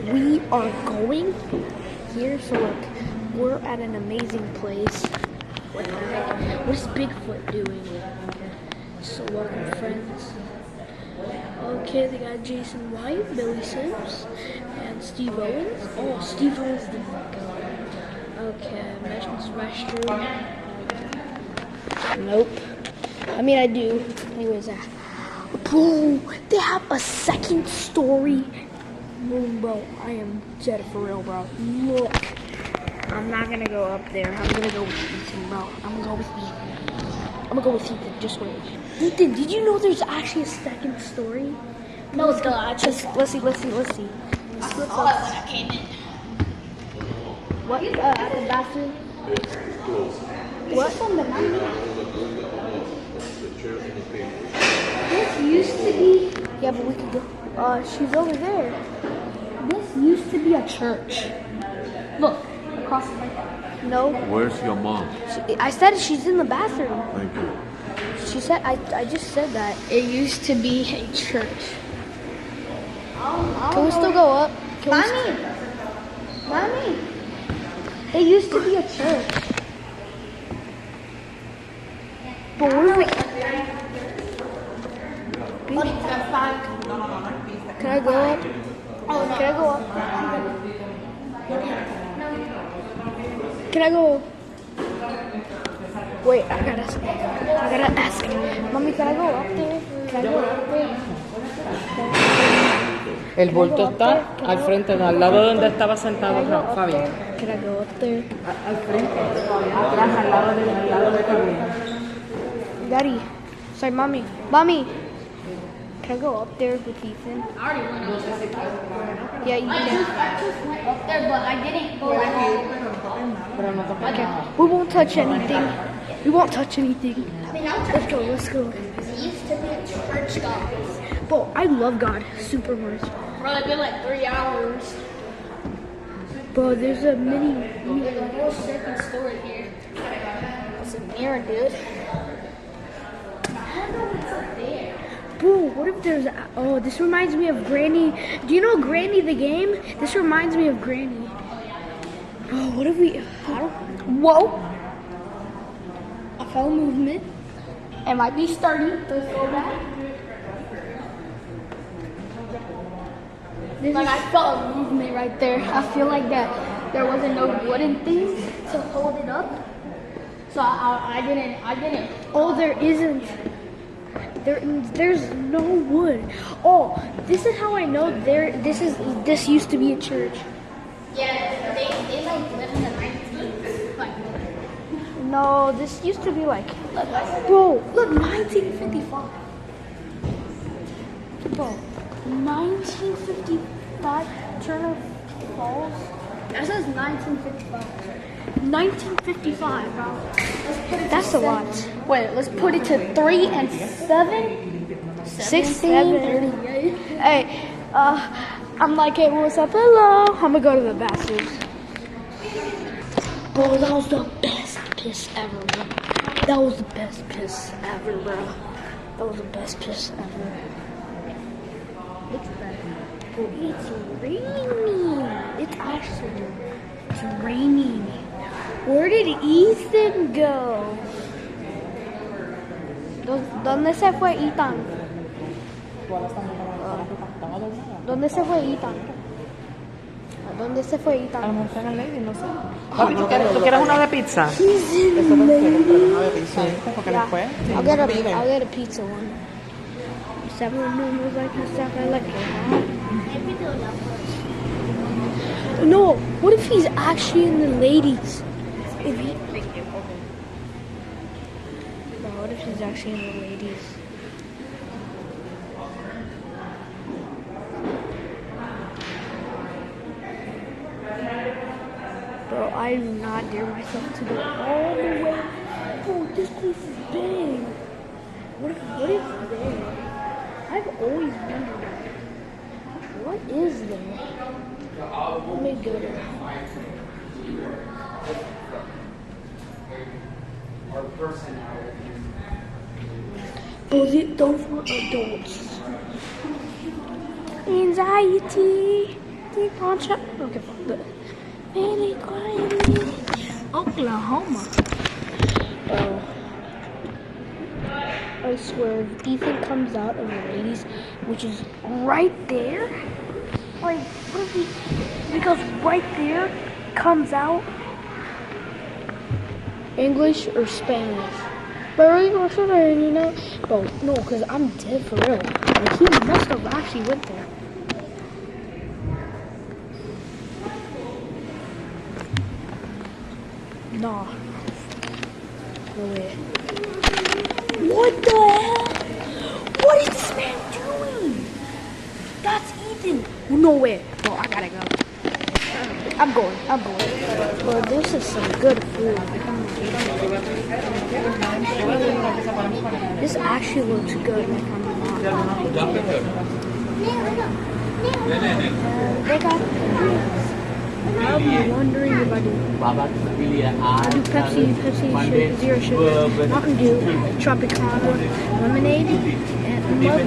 we are going here. So look, we're at an amazing place. What the heck? What is Bigfoot doing? So welcome, friends. Okay, they got Jason White, Billy Sims, and Steve Owens. Oh, Steve Owens didn't go. Okay, Mansion's restroom. Nope. I mean, I do. Anyways, bro, they have a second story room, bro. I am dead for real, bro. Look. I'm not gonna go up there. I'm gonna go with Ethan, bro. I'm gonna go with Ethan. Just wait. Ethan, did you know there's actually a second story? No, duh. Let's see. I saw it when I came in. What? At the bathroom? What? From the 90s? This used to be. Yeah, but we could go. She's over there. This used to be a church. Look, across the way. No. Where's your mom? I said she's in the bathroom. Thank you. She said, I just said that. It used to be a church. Can we still go up? Mommy! It used to be a church. But what are we... Can I go up? Can I go up? Can I go? Wait, I gotta ask. Mommy, can I go up there? Can I go up there? El bulto está al frente, al lado donde estaba sentado Fabián. Can I go up there? Al frente, atrás, al lado de Fabián. Daddy, sorry, mommy. Can I go up there with Ethan? I already went up there. Yeah, you I can. just went up there, but I didn't go all. Okay, we won't touch anything. I mean, Let's go. it used to be a church, guys. Bro, I love God super much. Bro, it's been like 3 hours. Bro, there's a mini. There's a whole second story here. It's a mirror, dude. I don't know what's up there. Bro, what if there's... Oh, this reminds me of Granny. Do you know Granny the game? This reminds me of Granny. Bro, what if we... Whoa! I felt movement. It might be starting. Let's go back. Like I felt a movement right there. I feel like that there wasn't no wooden thing to hold it up. So I didn't. Oh, there isn't. There's no wood. Oh, this is how I know this used to be a church. Yeah, they like live in the 19s. Like, No, this used to be like, bro, look, 1955. Bro, 1955, Turner Falls. That says 1955. 1955, bro. That's a lot. Wait, let's put it to 3 and 7. 16. Hey, I'm like, hey, what's up? Hello. I'm gonna go to the bathroom. Bro, that was the best piss ever, bro. That was the best piss ever, bro. That was the best piss ever. It's bad. Bro, it's raining. It's actually raining. Where did Ethan go? ¿Dónde se fue Ethan? ¿Dónde se fue Ethan? ¿Dónde se fue Ethan? A lo mejor está en el Lady, no sé. Papi, ¿tú quieres una de pizza? He's in Eso no quiero, pero Lady. una de pizza. Porque después... I'll get a pizza one. Seven numbers like stuff I like. No, what if he's actually in the ladies? If he, no, what if he's actually in the ladies? Bro, I do not dare myself to go all the way. Bro, this place is big. What is there? I've always wondered that. What is there? Let me go there. Those were adults. Anxiety. Okay, fuck that. Oklahoma. Oh. I swear, if Ethan comes out of the ladies, which is right there, like, what if he goes right there, comes out, English or Spanish? But are you gonna say, you know? Bro, no, because I'm dead for real. Like, he must have actually went there. Nah. No way. What the hell? What is this man doing? That's Ethan. No way. No, I gotta go. I'm going. Bro, this is some good food. This actually looks good. Like, I'm not. They got I'll be wondering if I do Pepsi, zero sugar, Mountain Dew, Tropicana, lemonade, and mug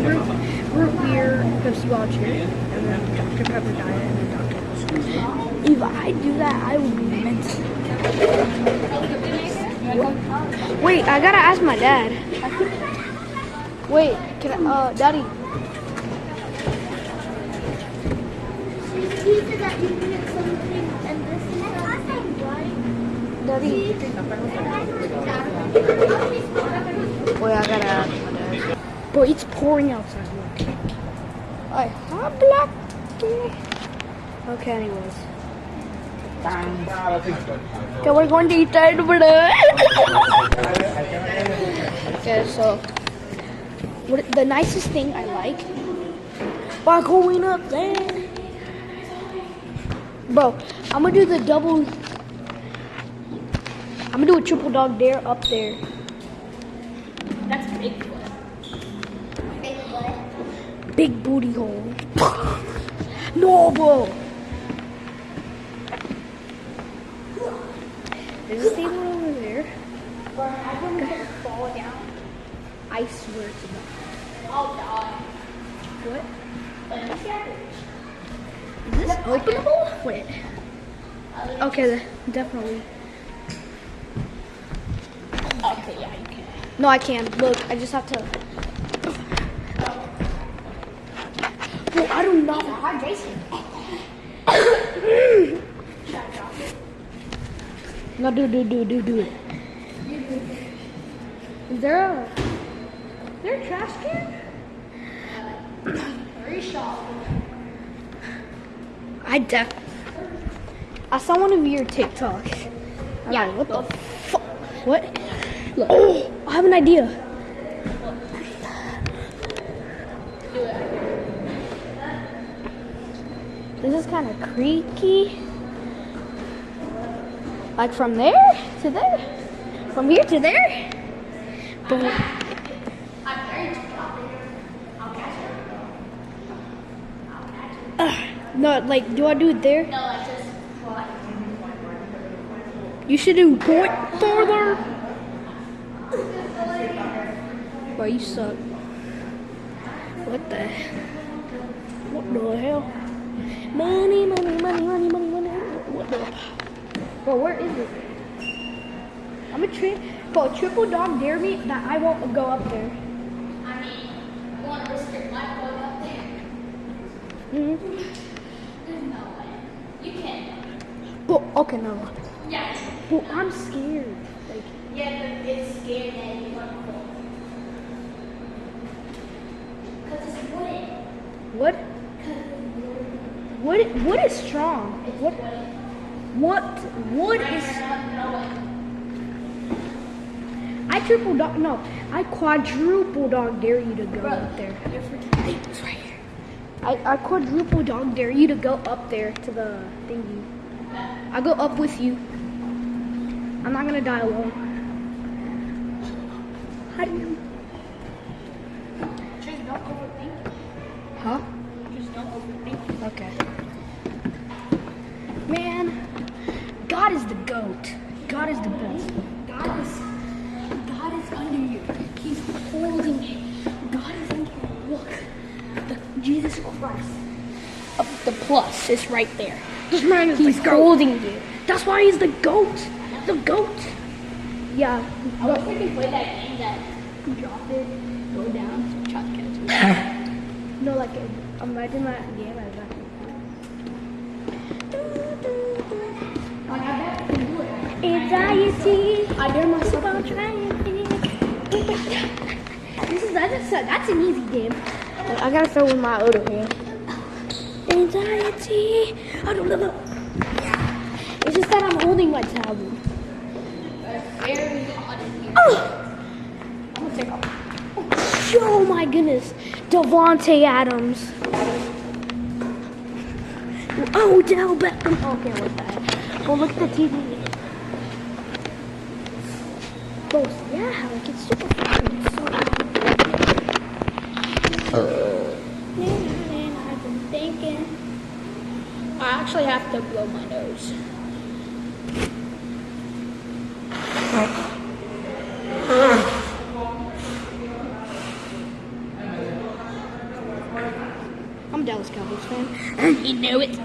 root beer, Pepsi Wild Cherry, and then Dr. Pepper Diet, and then Dr. Pepper. If I do that, I would be mental. Wait, I gotta ask my dad. Wait, can I, Daddy. He said that you get something and this is Daddy. Wait, I gotta ask my dad. Bro, it's pouring outside. Look. I'm black. Okay, anyways. Okay, we're going to eat that. Okay, so the nicest thing I like by going up there. Bro, I'm gonna do the double. I'm gonna do a triple dog dare up there. That's Bigfoot. Big what? Big booty hole. No, bro. There's a table over there. But I don't want to fall down. I swear to God. I'll die. What? Let me see. Is this openable? Wait. Okay, definitely. Okay, yeah, you can. No, I can. Look, I just have to. Bro, I do not. Hi, Jason. No, do it. Is there a trash can? I saw one of your TikToks. Yeah, Like, what the fuck? What? Look. Oh, I have an idea. This is kind of creaky. Like from there to there? From here to there? But I'm very choppy. I'll catch it. no, like, do I do it there? No, I just what? You should do point further. Bro, you suck. What the hell? Money. What the? Bro, where is it? I'm a triple dog dare me that I won't go up there. I mean, you want to risk your life going up there? Mm-hmm. There's no way. You can. But okay, no. Yeah. But I'm scared. Like, Yeah, but it's scary that you want to fall. Because it's wooden. what? What is strong? What wood is? I quadruple dog dare you to go up there. You're freaking it's right here. I quadruple dog dare you to go up there to the thingy. I go up with you. I'm not gonna die alone. How do you? Just don't overthink. Huh? Just don't overthink. Okay. Man, God is the goat. God is the best. God is under you. He's holding you. God is under you. Look, Jesus Christ. The plus is right there. This man is He's the goat. holding you. That's why he's the goat. The goat. Yeah. I wish we could play that game that you drop it, go down, try to catch it. No, like imagine that game as that. Like, I bet I can do it. Anxiety. I dare myself About to try. trying. That's an easy game. I gotta throw in my other hand. Anxiety. It's just that I'm holding my tablet. It's very hot in here. Oh, I'm gonna take off. oh my goodness. Devontae Adams. Oh, Odell Beckham. Okay, what's that? Well, look at the TV. Both, yeah, like it's super fucking so. Man, I've been thinking. I actually have to blow my nose. I'm a Dallas Cowboys fan. You know it.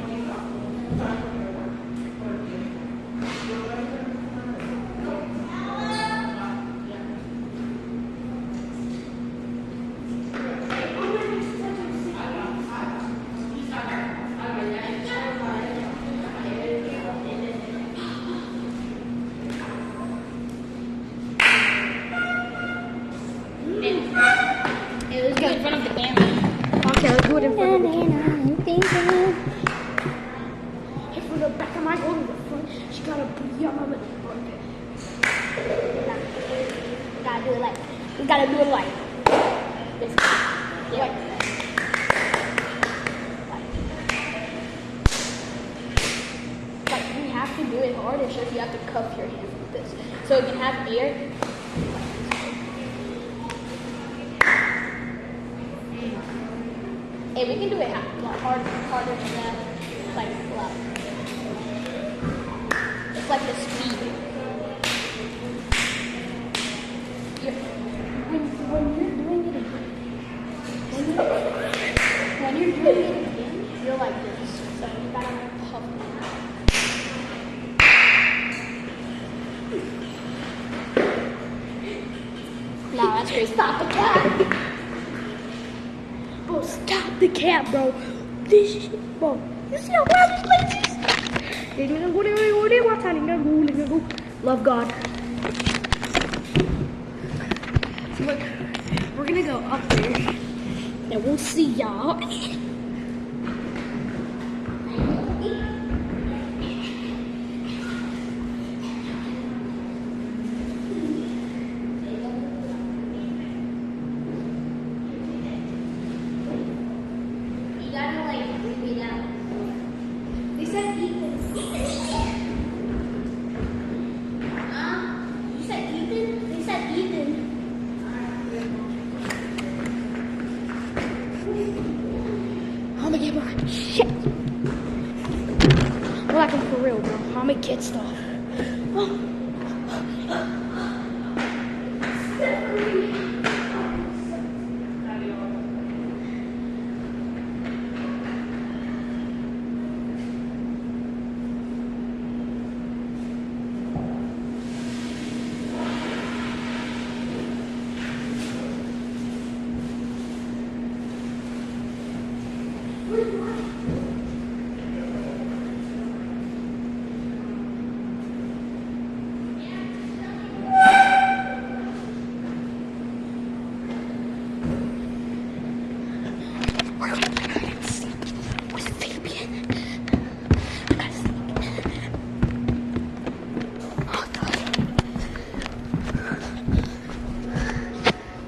It was good in front of the camera. Okay, let's do it in front of the I'm thinking. Hey, for the back of my goal in the front, she gotta be on my lip. Gotta do it like. We gotta do it like. This. Yeah. Like you have to do it hard. It's just you have to cup your hands like this, so you can have air. Hey, we can do it harder than that. Like, loud. It's like the speed. When you're doing it again, you're like this. So you gotta puff it. Nah, that's crazy. Stop the cat. Bro, stop the cat, bro. This shit, bro. You see how loud this place is? They're doing what's happening? Love God. So look, we're gonna go up there, and we'll see y'all. You gotta like bring me down. They said Ethan. You said Ethan? They said Ethan. Oh my god, bro. Shit. We're like for real, bro. I'm gonna get stuff. Oh.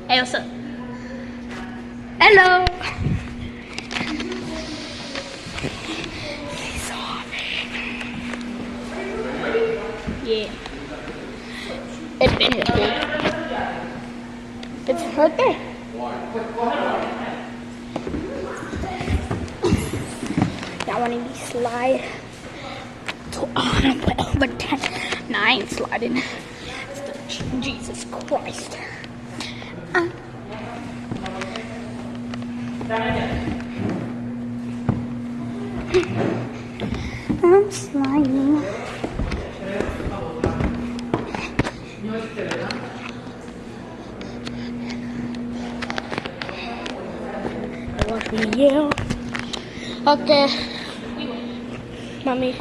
Hey, what's up? Hello. Yeah. It's been this big. It's right there. Y'all want me to slide? So, I'm gonna put over 10. Nah, I ain't sliding. It's the Jesus Christ. I'm slimy. Watch me yell. Okay. Mommy.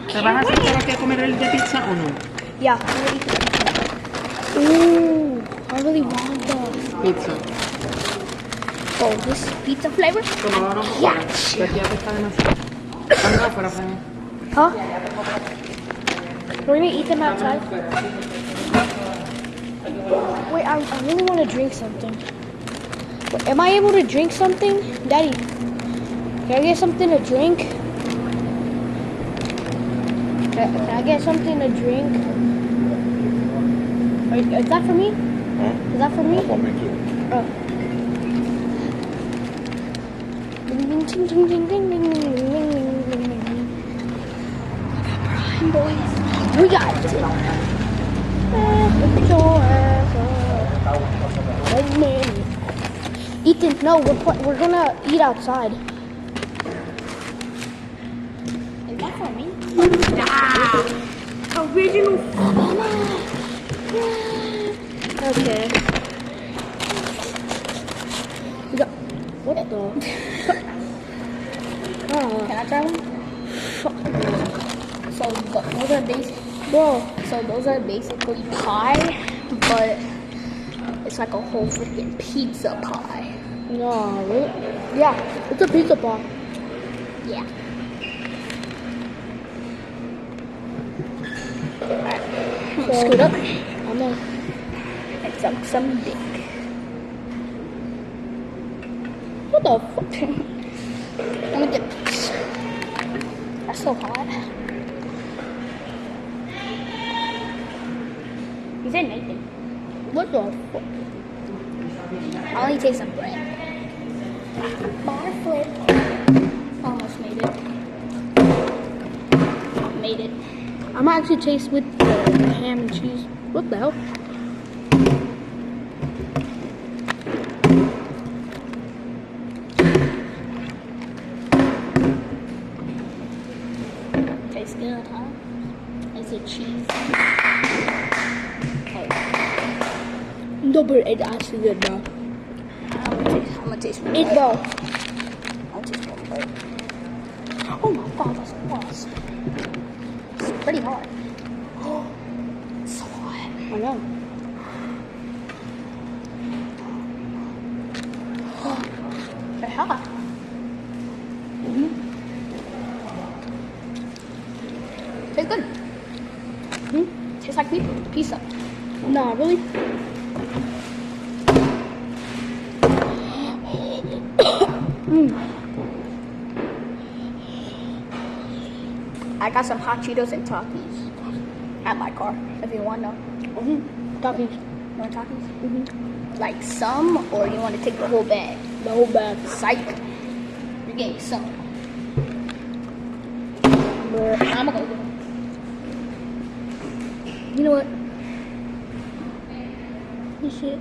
¿Te vas a sentar aquí a comer el de pizza o no? Yeah. Ooh, I really want that. Pizza. Oh, this pizza flavor? Como ahora no Yeah. puedo. Ya te está demasiado. Anda afuera, Fran. Huh? We're gonna eat them outside. Wait, I really want to drink something. Wait, am I able to drink something? Daddy, can I get something to drink? Can I get something to drink? Is that for me? Huh? Is that for me? For me too. Oh. Ding, ding, ding, ding, ding, ding, ding, ding, ding, ding, ding, ding. Boys, we got it. Oh man. Ethan, no, we're gonna eat outside. Is that for me? Original. Okay. We got, what the? Oh, Can I try one? So those are bro. So those are basically pie, but it's like a whole freaking pizza pie. No, really? Yeah, it's a pizza pie. Yeah. So, Scoot up I'm gonna. and suck some dick. What the fuck? Let me dip this. That's so hot. You said Nathan. What the fuck? I only taste some bread. Bar flip. Almost made it. Made it. I'm gonna actually taste with the ham and cheese. What the hell? Tastes good, huh? Is it cheese? Okay. No, but it's actually good, bro. I'm gonna taste one Eat, bite. bro. I'll taste one bite. Oh my god, that's gross. It's pretty hard. Oh, it's so hot. I know. Very hot. Tastes good. Tastes like pizza. Nah, really? I got some hot Cheetos and Takis at my car, if you want to know. Talkies. You want Takis? Like some, or you want to take the whole bag? The whole bag. Psych. You're getting some. Bruh. I'm gonna go get them. You know what? This shit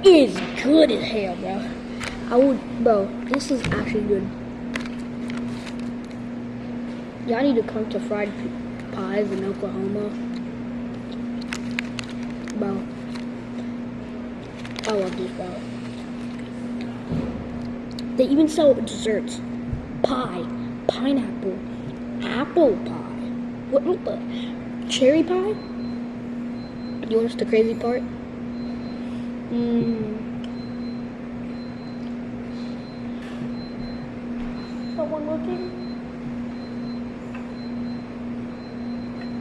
is good as hell, bro. I would, bro. This is actually good. Y'all need to come to fried pies in Oklahoma, bro. I love this, bro. They even sell desserts, pie, pineapple, apple pie. What the? Cherry pie? You want us the crazy part? Someone looking?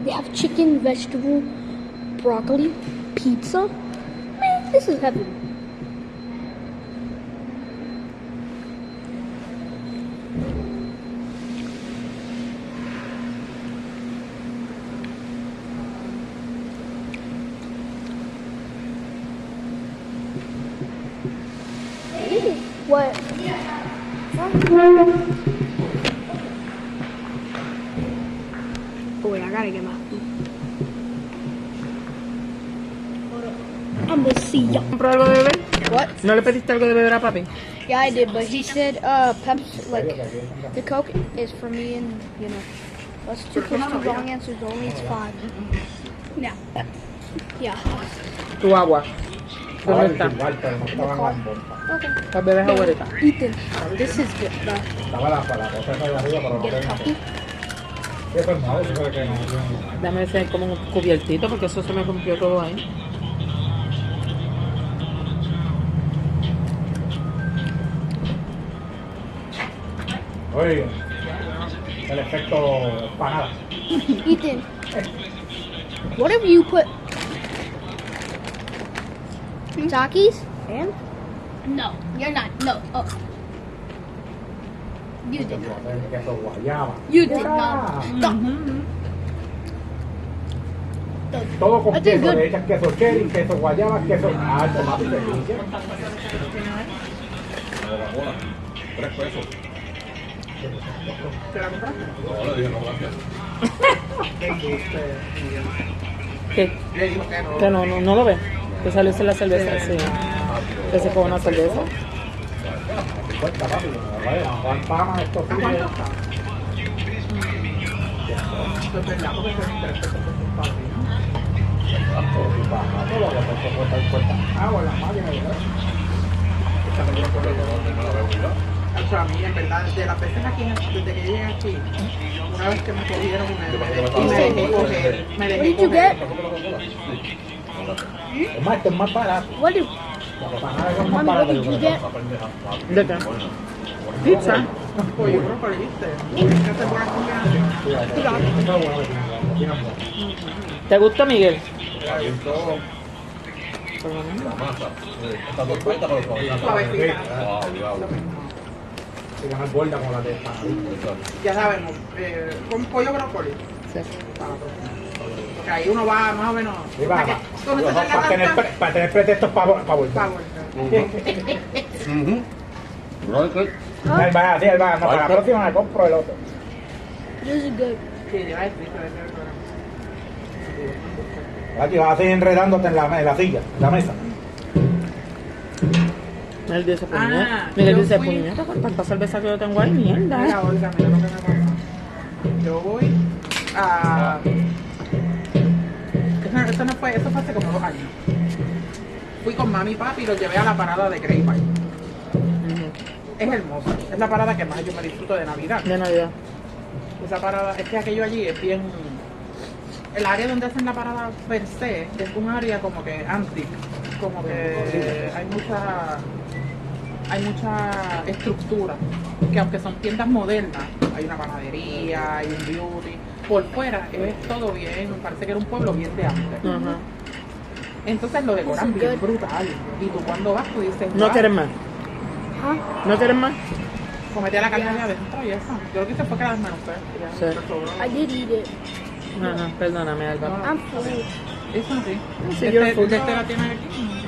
They have chicken, vegetable, broccoli, pizza. Man, this is heaven. What? Oh wait, I gotta get my food. I'm gonna see ya. ¿Compró algo de beber? What? ¿No le pediste algo de beber a papi? Yeah, I did, but he said Pepsi, like the Coke is for me, and you know, that's two wrong answers. Only it's 5. Yeah. Yeah. Tu agua. ¿Dónde está? Igual, pero no estaban las bombas. Okay. ¿Las bebes abuelita? Ethan, this is good, bro. Estaba la cosa esa de arriba, pero no Get a tengo. coffee. Eso no, eso fue que no. Dame ese como un cubiertito porque eso se me rompió todo ahí. Oye, el efecto empanada. Ethan, what if you put Takis and No, you're not. No. Oh. You did not. Queso guayaba. You did not. No. Todo con I think queso, good. le echas queso cherry, queso guayaba, queso... Ah, el tomate se dice. 3 pesos. ¿Te la compraste? No, le dije no, gracias. ¿Qué? Que no lo ves. Que salió sin la cerveza, sí. Que se come una cerveza. 50 rápido, ¿vale? Juan Pama, esto sí. Agua, la máquina, ¿verdad? O sea, a mí, en verdad, de las veces aquí, desde que llegué aquí, una vez que me cogieron y me dejé coger, what did you get? Es más, esto es más barato. What did La empanada es más Mommy, what barata. did you get? ¿De qué? Pizza. pollo brócoli, ¿viste? ¿Qué te buena comida? ¿Te gusta, Miguel? La masa. Está perfecta, pero todavía no. Suavecita. Wow, diablo. Se llama gorda como la de empanada. Ya sabemos, con pollo brócoli. Sí. Porque ahí uno va más o menos. Sí, va, va. ¿Cómo se saca tanta? Para tener pretextos para volver. Pavo. Él va así, él va. No, para la próxima me compro el otro. this is good? Sí, lleva el frito, Aquí vas a seguir enredándote en la silla, en la mesa. Miguel dice, Ah, puñeta. Miguel yo dice, fui- puñeta, con tanta cerveza que yo tengo ahí, Mira, mierda. Olga, mira lo que me pasa. Yo voy a... Eso fue hace como 2 años. Fui con mami y papi y los llevé a la parada de Grapevine. Es hermosa. Es la parada que más yo me disfruto de Navidad. De Navidad. Esa parada, es que aquello allí es bien... El área donde hacen la parada per se es un área como que antique. Como que hay mucha estructura. Que aunque son tiendas modernas, hay una panadería, hay un beauty. Por fuera es todo bien, parece que era un pueblo bien de antes. Ajá. Entonces lo decoran bien brutal. Y tú cuando vas, tú dices, ¿No "Wow, quieres más? ¿No quieres más? comete a la carne de adentro y eso. Yo lo que hice fue que la desmenuzé. Sí. I did eat it. Ajá, perdóname, Alba. I'm full. Eso sí. Sí, yo Este, full. de este la tiene aquí.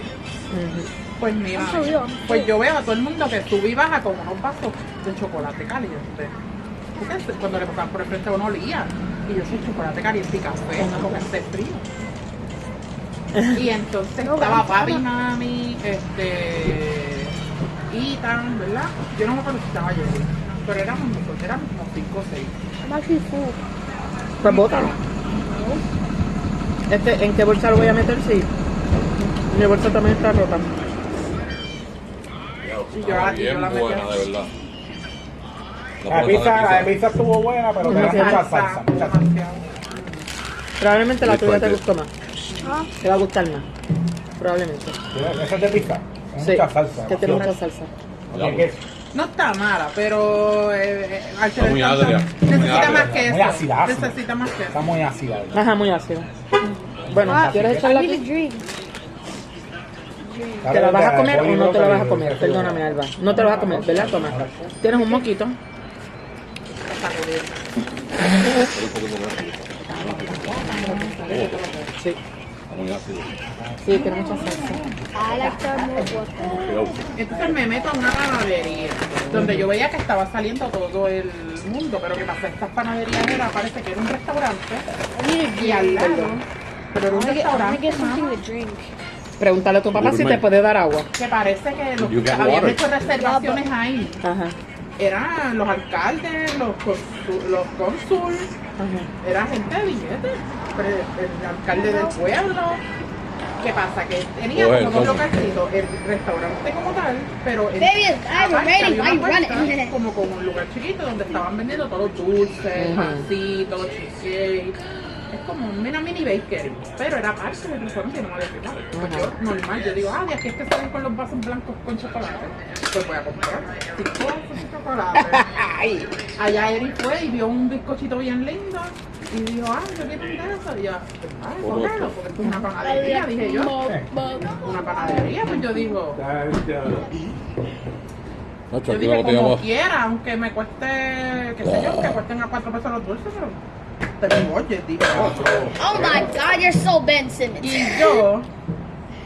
Ujú. Pues mira, I'm for real. pues yo veo a todo el mundo que sube y baja con unos vasos de chocolate caliente. Porque cuando le pasaban por el frente uno olía. Y yo soy chocolate caliente y café, no porque esté frío. Y entonces No, estaba vamos, papi, vamos. mami, Ethan, ¿verdad? Yo no me acuerdo si estaba yo, pero éramos nosotros, éramos como 5 o 6. I'm actually full. Pues bótalo. ¿En qué bolsa lo voy a meter? Sí. Mi bolsa también está rota. Y yo la Bien metí buena, así. de verdad. La de pizza estuvo buena, pero te da mucha salsa. Mucha salsa. Demasiado. Probablemente la tuya te Después gustó más. Te va a gustar más. Probablemente. Esa es de pizza. Con Sí. mucha salsa. Que tiene mucha demasiado. salsa. Tiene queso. No está mala, pero al Está tener muy tanta- agria. necesita Muy más agria. queso. Muy ácida, ácida. Necesita más queso. Está muy ácida. Ajá, muy ácido. Bueno, Ah, ¿quieres I echarla need a aquí? drink. ¿Te la vas a comer o no te la vas a comer? Perdóname, Alba. No te la vas a comer, ¿verdad? Toma. Tienes un moquito. Sí. Está muy ácido. Sí, tiene mucha salsa. I like that more water. Cuidado. Entonces me meto a una panadería donde yo veía que estaba saliendo todo el mundo, pero que pasa, estas panaderías parece que era un restaurante I need a y al drink. lado, pero era un I want to restaurante get something más. to drink. Pregúntale a tu papá si te puede dar agua. Que parece que los You que got habían water. hecho reservaciones ahí Ajá. eran los alcaldes, los cónsules, Ajá. era gente de billetes, el alcalde del pueblo. ¿Qué pasa? Que tenía Well, como dos entonces- localcitos, el restaurante como tal, pero en Baby, I'm aparte ready. había una I'm puerta running. como con un lugar chiquito donde estaban vendiendo todos los dulces, pancitos, cheesecake. Es como una mini bakery, pero era parte del restaurante y no me había fijado. Pues yo, normal, yo digo, de aquí es que salen con los vasos blancos con chocolate. Pues voy a comprar 5 vasos de chocolate. Allá Eri fue y vio un bizcochito bien lindo y dijo, yo quiero un de eso. Y yo, cógelo, porque esto es una panadería, dije yo. Una panadería, pues yo digo, Nacho, yo aquí la dije botella como más. quiera, aunque me cueste, qué sé yo, que cuesten a 4 pesos los dulces, pero te mi budget, dije. Oh my God, you're so Ben Simmons. Y yo,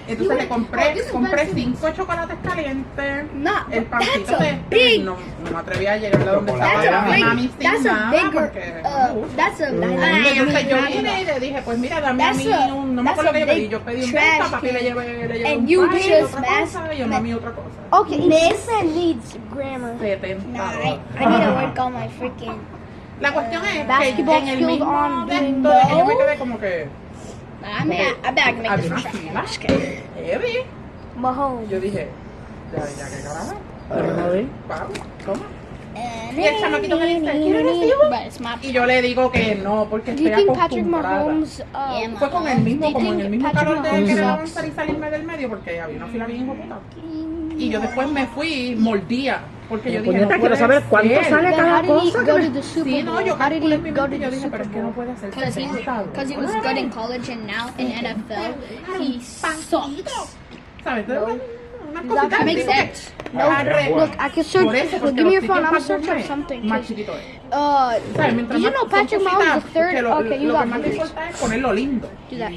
entonces le Oh, compré this is 5 chocolates calientes, No, el pancito that's a de big- no me atreví a llegar a donde estaba That's a mi big- mami sin That's a nada, bigger. porque no me gusta. That's a. Entonces yo vine y le dije, pues mira, dame a That's mí a- un, no me that's acuerdo a qué yo pedí, big yo pedí un trash menta, papi le can. llevé And un you pie, just otra smash cosa, y a mami otra cosa. Okay, listen needs grammar. 70 Nah, dólares. I need to work on my freaking. La cuestión es que Basketball en el skills mismo on de esto, doing yo me those. quedé como que, I bet I can make había this una trash. fila, Just kidding. heavy. Mahomes. Yo dije, ya qué carajo, Vamos a ver. pago, toma. And Y el chamaquito me dice, ¿quieres recibo? But it's my. Y yo le digo que no, porque Do you estoy think Patrick acostumbrada. Mahomes? Yeah, Fue con el mismo, Do you como en think el mismo Patrick calor de Mahomes querer sucks? avanzar y salirme del medio porque había una fila bien hijo puta. Y yo después me fui mordía, porque yo dije, Puñeta, no quiero puede saber cuánto ser. sale Then cada how did he cosa. go to the Super Sí, Bowl? no, yo How did calculé he en mi go to mente y yo the dije, pero Super es que no Bowl? puede ser. Because he was good in college and now in NFL he sucks. ¿Sabes? Una That cosita makes así, sense. Look, I can search. Por eso, Look, porque give me your los phone. I'm gonna tickets search para up something. más 'cause, chiquito es. ¿Sabes? Mientras did you más know son Patrick Mahomes cositas, is the third? que lo Okay, you que got más me me. importa es ponerlo lindo. Do that.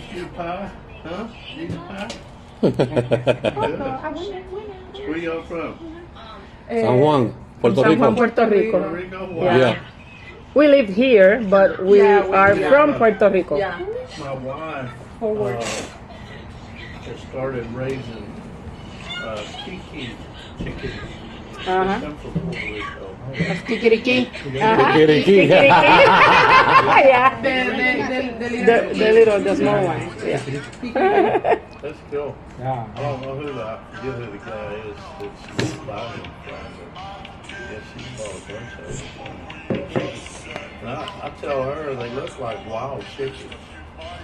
Where y'all from? San Juan, Puerto San Juan, Rico. Puerto Rico. Puerto Rico? Yeah. Yeah. We live here, but we Yeah, we- are yeah. from Puerto Rico. Yeah. My wife has started raising Kiki chickens. They Uh-huh. come from Puerto Rico. Kikiriki. Kikiriki. Yeah. De The small one. Yeah. That's cool. Yeah. I don't know I forget who the guy is that's buying them from, but yes, she's bought a bunch of them. And I tell her they look like wild chickens.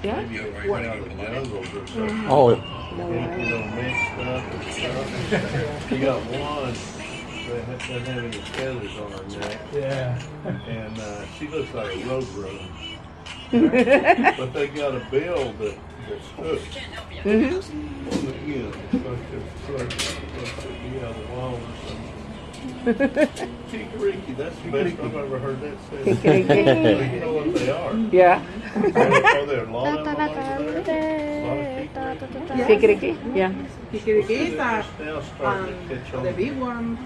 Yeah. Maybe they went out of the jungles or something. Oh, Mixed up and stuff. You got one that doesn't have any feathers on her neck, Yeah. and she looks like a road runner. But they got a bill that's hooked. You know, supposed to be on the wall or something. Kikariki, that's the best I've ever heard that said. You know what they are? Yeah. Are there a lot of them over there? A lot of kikariki? Kikiriki. Yeah. Kikirikitas, Now starting to catch on. the big ones,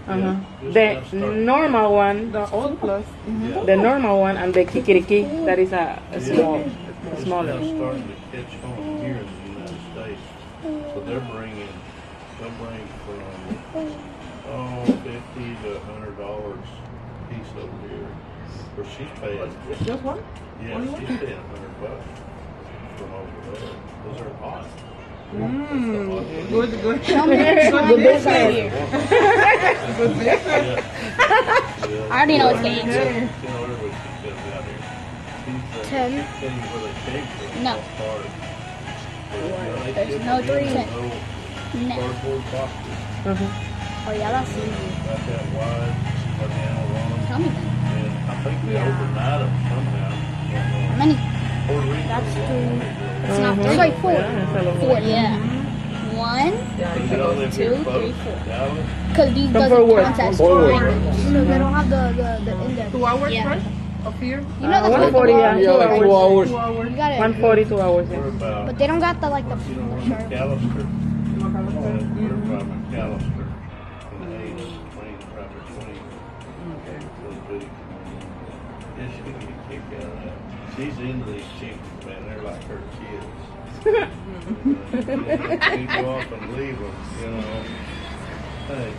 Uh-huh. Just The now starting. normal one, the old plus. Yeah. the normal one, and the kikiriki that is a small, It's smaller. now starting to catch on here in the United States. So they'll bring from $50 to $100 a piece over here. Where she's paying, Just one? yeah, only one? she's paying $100 from over there. Those are hot. Good. Good business. Good business. Yeah. I already know it's getting Yeah, into. you know, everybody she comes out here. She's 10. tell you where they came from. No. how far. But, you know, they There's ship no them in 3. little No. cardboard boxes. Oh yeah, that's easy. About that wide, got the handle on them. Tell me then. And I think they overnight them somehow. How many? Puerto Rico. That's It's not It's 3. like 4. Yeah, it's a lot. 4, yeah. 1, Get all them 2, big 3, boats 4. Dallas. Because these Come doesn't forward. count as Forward. triangles. No, they don't have the index. 2 hours, Yeah. right? Up here? You know the 140, yeah. yeah, like 2 hours. 2 hours. You got it. 142 hours. We're Yeah. about, But they don't got the like the you know, sharp. McAllister. We're about McAllister. And 8 is Plain, probably 20. Little bitty community. Yeah, she can get a kick out of that. She's into these chickens, man. They're like her kids. You go off and leave them, you know. Hey.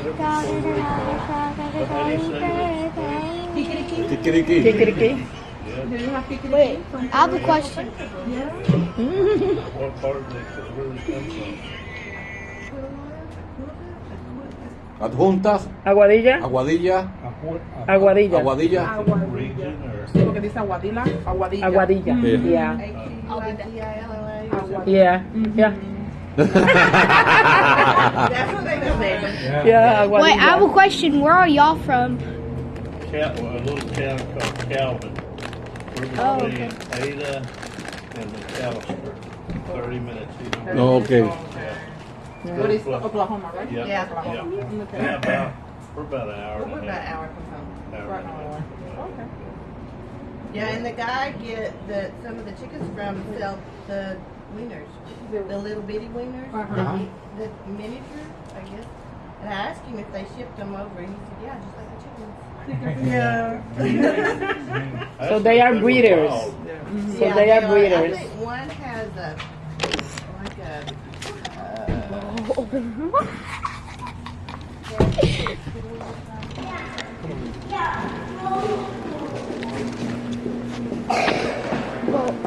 They're from Puerto Rico. But how do you say this? Kikiriki. Kikiriki. Yeah. Wait, I have a question. What part of it? Where does it come from? Adjuntas, Aguadilla. Aguadilla, Aguadilla. Aguadilla. Region or? Sí, porque dice Aguadilla. Aguadilla. Aguadilla. Yeah. Yeah. Yeah. That's what they do there. Yeah. Aguadilla. Wait, I have a question. Where are y'all from? A little town called Calvin. We're Oh, between Ada and McAllister. 30 minutes each. No, okay. What is Oklahoma, right? Yeah. Yeah. Yeah, we're about an hour We're and a about an half. hour from home. Hour and a half. Okay. Yeah, and the guy some of the chickens from sell the wieners, the little bitty wieners, the miniature, I guess. And I asked him if they shipped them over, and he said, yeah, just like the chickens. Yeah. So they are breeders. Wild. So they are I breeders. think one has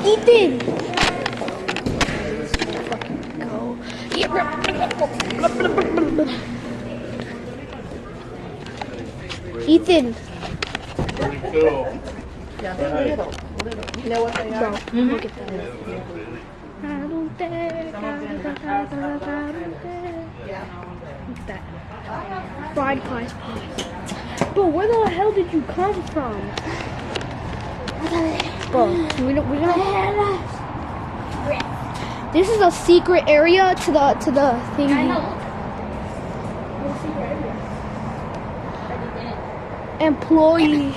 Ethan! Go. Ethan! Pretty cool. yeah, they're little. You know what they are? Look at that. Look at that. Fried pies. But where the hell did you come from? Bro, we're gonna. This is a secret area to the thing. Employee.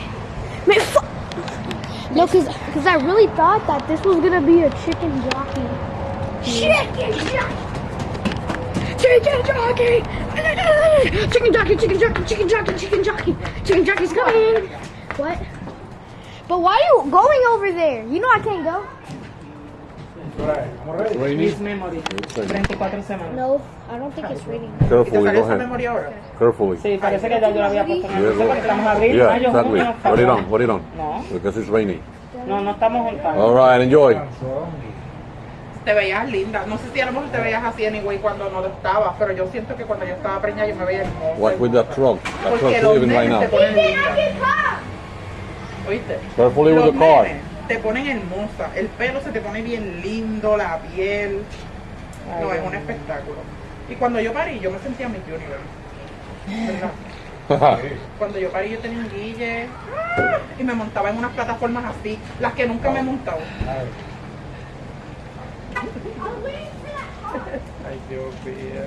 Man, no, cause I really thought that this was gonna be a chicken jockey. Chicken jockey. Chicken jockey. Chicken jockey. Chicken jockey. Chicken jockey. Chicken jockey. Chicken jockey's coming. What? But why are you going over there? You know I can't go. Raining. His memory. 34 semanas. No, I don't think it's raining. Carefully, ¿Te go salió esa ahead. memoria ahora? Carefully. Sí, parece que ya yo lo había puesto en el Yeah, porque estamos en abril, Yeah, mayo, exactly. junio, Put it on, put it on. No, Because it's raining. no estamos juntados. All right, enjoy. Te veías linda. No sé si a lo mejor te veías así anyway cuando no estabas, pero yo siento que cuando yo estaba preñada yo me veía hermosa. Watch with that truck. That Porque truck's los leaving right nenes te now. ponen linda. ¿Oíste? Carefully with Los the car. nenes te ponen hermosa. El pelo se te pone bien lindo, la piel. No, es un espectáculo. Y cuando yo parí, yo me sentía Miss Universe. ¿Verdad? Cuando yo parí, yo tenía un guille y me montaba en unas plataformas así, las que nunca me he montado. Ay, Dios mío.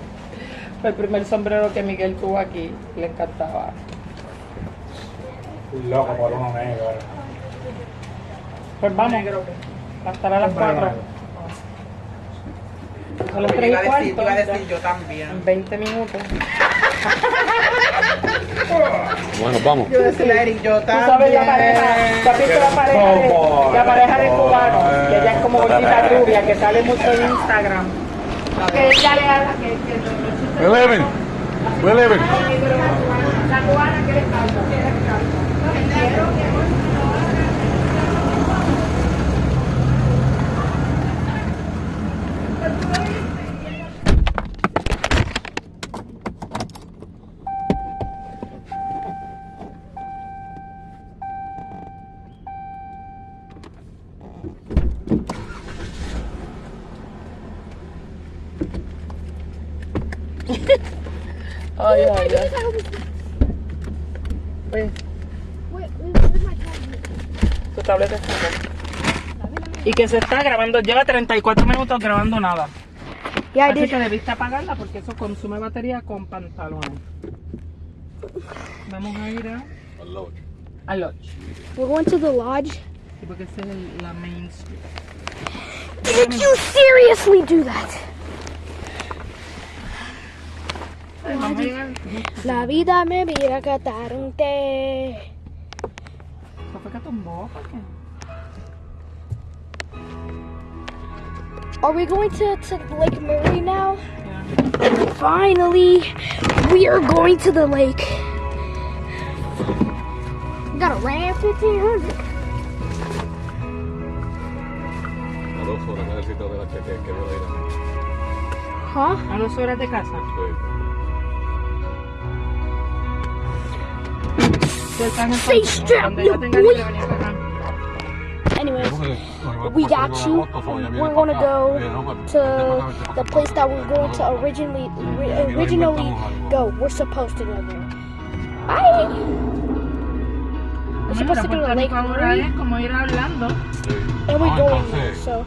Fue el primer sombrero que Miguel tuvo aquí, le encantaba. Estoy loco por uno negro. Pues vamos, Negro. va a estar a las 4. Son las Te 3 y iba a decir, cuarto, yo también. en 20 minutos. Bueno, vamos. Yo decía a Eric, yo Tú también. sabes la pareja, ¿tú has visto la pareja de cubano? Que ella es como gordita rubia, que sale mucho en Instagram. Que ella le haga que We're leaving. We're leaving. la cubana que le calma, que le calma. Ay, ay, ay. Ven, Where's my tablet? tu tableta está acá. Y que se está grabando, lleva 34 minutos grabando nada. Yeah, I Así did. que debiste apagarla porque eso consume batería con pantalones. Vamos a ir a Lodge. We're going to the lodge. Sí, porque esa es la main street. Did you seriously do that? Vamos a llegar. La vida me mira catar un té. Eso fue que tumbó? ¿Por qué? Are we going to Lake Murray now? Finally, we are going to the lake. Got a Ram 1500. A 2 horas necesito de la chequea que voy a ir a Huh? A 2 horas de casa. Stay strapped, you boy. Anyways, we got you. We're gonna go to the place that we're going to originally go. We're supposed to go there. Bye. We're supposed to go to Lake Murray, and Como ir hablando. we're going there. So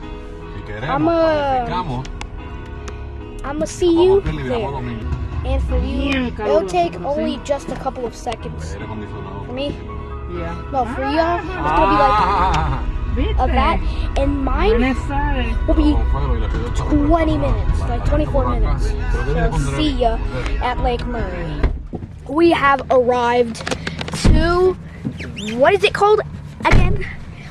I'ma see you there. And for you, it'll take only just a couple of seconds. For me, Yeah. no, for y'all, it's gonna be like of that, and mine will be 20 minutes, like 24 minutes. So see ya at Lake Murray. We have arrived to, what is it called again?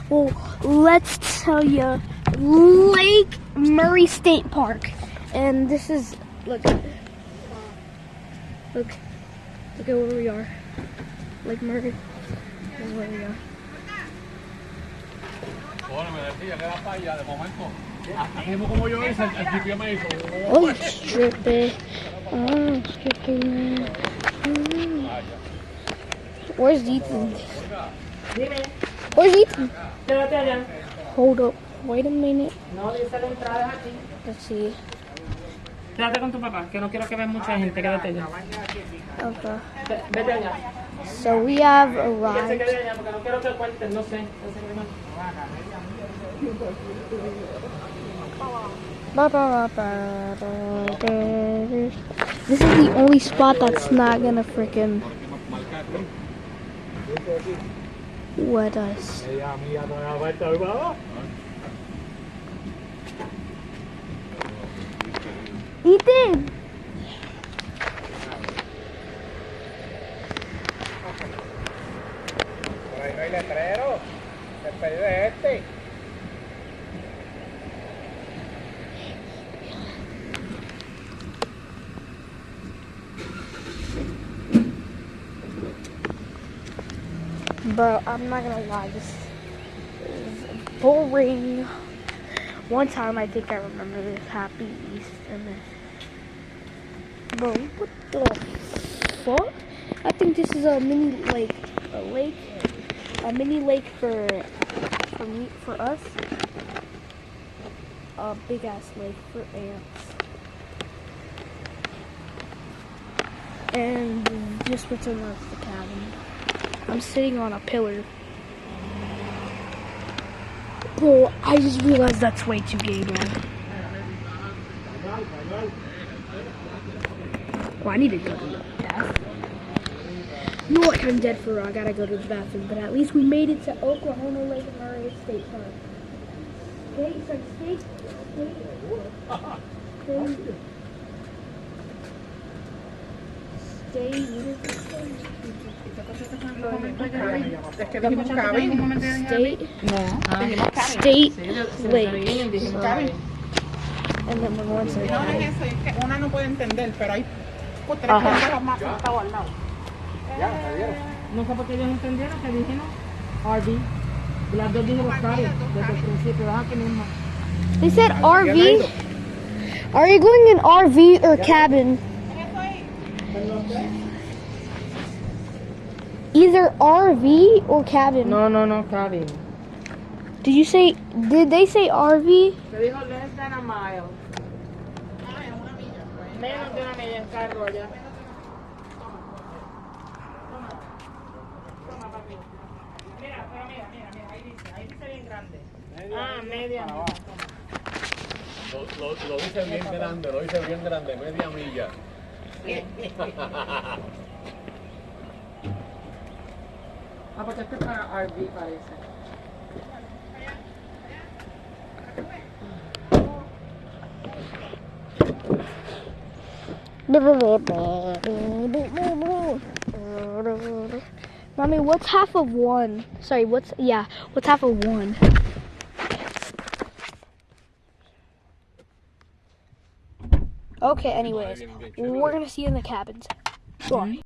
Well, let's tell you, Lake Murray State Park. And this is, look at where we are. Lake Murray. This is where we are. Oh, stripping. Oh, stripping. Where's Ethan? Where's Ethan? Quédate allá. Hold up. Wait a minute. No, dice la entrada es aquí. Let's see. Quédate con tu papá, que no quiero que vean mucha gente. Quédate allá. Okay. Vete allá. So we have Que se arrived. quede allá, porque no quiero que cuenten, no sé. This is the only spot that's not gonna frickin' wet us. Ethan! Por ahí no hay letrero. Despedido de este. Bro, I'm not gonna lie, this is boring. One time I think I remember this Happy East and then, bro, what the fuck? I think this is a mini lake, a mini lake for us. A big ass lake for ants. And just what's in the cabin. I'm sitting on a pillar. Bro, I just realized that's way too gay, man. Oh, I need to go to the bathroom. No, like I'm dead for real. I gotta go to the bathroom. But at least we made it to Oklahoma Lake Murray State Park. State. Es que dijimos cabin. State Lake. And then the one side. No, no es eso, es que una no puede entender, pero hay pues, 3 cosas más sentados al lado. No sé por qué ellos entendieron que dijimos RV. Y las dos dijimos cabin desde el principio, deja aquí mismo. They said RV. Are you going in RV or cabin? Either RV or cabin. No, cabin. Did they say RV? Se dijo less than a mile. Menos de una milla en carro allá. Toma, papi. Mira, ahí dice bien grande. Media milla. Lo dice bien grande, media milla. Porque esto es para RV parece. Mommy, what's half of 1? Sorry, what's half of 1? Okay, anyways, we're gonna see you in the cabins. Bye.